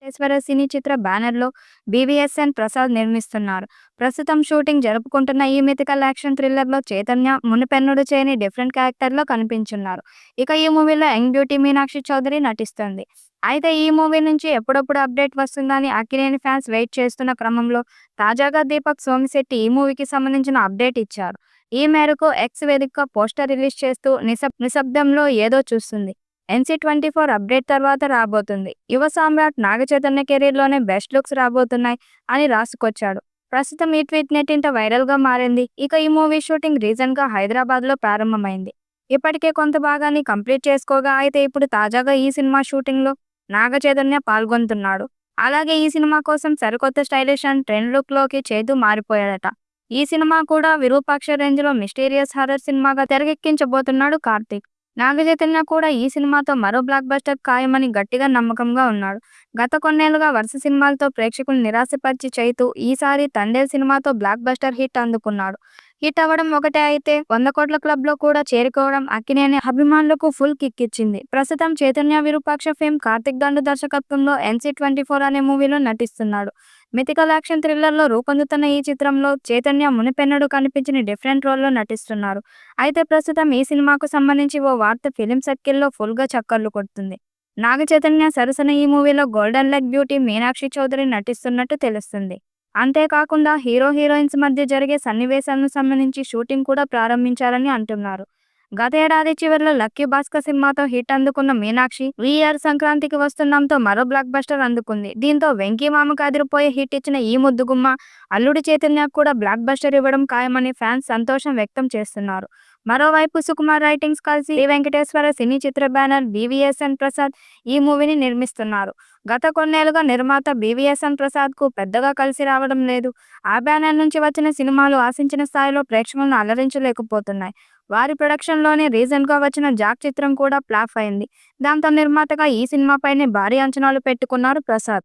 వెంకటేశ్వర సినీ చిత్ర బ్యానర్‌లో బీవీఎస్ఎన్ ప్రసాద్ నిర్మిస్తున్నారు. ప్రస్తుతం షూటింగ్ జరుపుకుంటున్న ఈ మిథికల్ యాక్షన్ థ్రిల్లర్‌లో చైతన్య మునుపెన్నడూ చేయని డిఫరెంట్ క్యారెక్టర్‌లో కనిపించున్నారు. ఇక ఈ మూవీలో యంగ్ బ్యూటీ మీనాక్షి చౌదరి నటిస్తోంది. అయితే ఈ మూవీ నుంచి ఎప్పుడెప్పుడు అప్డేట్ వస్తుందని అక్కినేని ఫ్యాన్స్ వెయిట్ చేస్తున్న క్రమంలో తాజాగా దీపక్ సోమిశెట్టి ఈ మూవీకి సంబంధించిన అప్డేట్ ఇచ్చారు. ఈ మేరకు ఎక్స్ వేదికగా పోస్టర్ రిలీజ్ చేస్తూ నిశ్శబ్దంలో ఏదో చూస్తుంది. NC24 అప్డేట్ తర్వాత రాబోతుంది. యువ సామ్రాట్ నాగచైతన్య కెరీర్‌లోనే బెస్ట్ లుక్స్ రాబోతున్నాయి అని రాసుకొచ్చాడు. ప్రస్తుతం ఈ ట్వీట్ నెట్టింట వైరల్‌గా మారింది. ఇక ఈ మూవీ షూటింగ్ రీసెంట్‌గా హైదరాబాద్‌లో ప్రారంభమైంది. ఇప్పటికే కొంత భాగాన్ని కంప్లీట్ చేసుకోగా అయితే ఇప్పుడు తాజాగా ఈ సినిమా షూటింగ్‌లో నాగచైతన్య పాల్గొంటున్నాడు. అలాగే ఈ సినిమా కోసం సరికొత్త స్టైలిష్ అండ్ ట్రెండ్ లుక్‌లోకి చైతూ మారిపోయాడట. ఈ సినిమా కూడా విరూపాక్ష రేంజ్‌లో మిస్టీరియస్ హారర్ సినిమాగా తెరకెక్కించబోతున్నాడు కార్తీక్. నాగచైతన్య కూడా ఈ సినిమాతో మరో బ్లాక్ బస్టర్ ఖాయమని గట్టిగా నమ్మకంగా ఉన్నాడు. గత కొన్నేళ్లుగా వరుస సినిమాలతో ప్రేక్షకులను నిరాశపరిచి చైతూ ఈసారి తండేల్ సినిమాతో బ్లాక్ బస్టర్ హిట్ అందుకున్నాడు. హిట్ అవ్వడం ఒకటే అయితే 100 కోట్ల క్లబ్‌లో కూడా చేరుకోవడం అక్కినేని అభిమానులకు ఫుల్ కిక్ ఇచ్చింది. ప్రస్తుతం చైతన్య విరూపాక్ష ఫేమ్ కార్తీక్ దండు దర్శకత్వంలో NC24 అనే మూవీలో నటిస్తున్నాడు. మిథికల్ యాక్షన్ థ్రిల్లర్‌లో రూపొందుతున్న ఈ చిత్రంలో చైతన్య మునుపెన్నడూ కనిపించని డిఫరెంట్ రోల్‌లో నటిస్తున్నారు. అయితే ప్రస్తుతం ఈ సినిమాకు సంబంధించి ఓ వార్త ఫిలిం సర్కిల్‌లో ఫుల్‌గా చక్కర్లు కొడుతుంది. నాగచైతన్య సరసన ఈ మూవీలో golden leg beauty Meenakshi Chaudhary నటిస్తున్నట్టు తెలుస్తుంది. అంతేకాకుండా హీరోయిన్స్ మధ్య జరిగే సన్నివేశాలకు సంబంధించి షూటింగ్ కూడా ప్రారంభించారని అంటున్నారు. గతేడాది చివర్లో లక్కీ భాస్కర్ సినిమాతో హిట్ అందుకున్న మీనాక్షి ఈ ఇయర్ సంక్రాంతికి వస్తున్నాంతో మరో బ్లాక్ బస్టర్ అందుకుంది. దీంతో వెంకీ మామకు అదిరిపోయే హిట్ ఇచ్చిన ఈ ముద్దుగుమ్మ అల్లుడు చైతన్యకు కూడా బ్లాక్ బస్టర్ ఇవ్వడం ఖాయమని ఫ్యాన్స్ సంతోషం వ్యక్తం చేస్తున్నారు. మరోవైపు సుకుమార్ రైటింగ్స్ కలిసి శ్రీ వెంకటేశ్వర సినీ చిత్ర బ్యానర్ బీవీఎస్ఎన్ ప్రసాద్ ఈ మూవీని నిర్మిస్తున్నారు. గత కొన్నేళ్లుగా నిర్మాత బీవీఎస్ఎన్ ప్రసాద్‌కు పెద్దగా కలిసి రావడం లేదు. ఆ బ్యానర్ నుంచి వచ్చిన సినిమాలు ఆశించిన స్థాయిలో ప్రేక్షకులను అలరించలేకపోతున్నాయి. వారి ప్రొడక్షన్‌లోనే రీసెంట్‌గా వచ్చిన జాక్ చిత్రం కూడా ఫ్లాప్ అయింది. దాంతో నిర్మాతగా ఈ సినిమాపైనే భారీ అంచనాలు పెట్టుకున్నారు ప్రసాద్.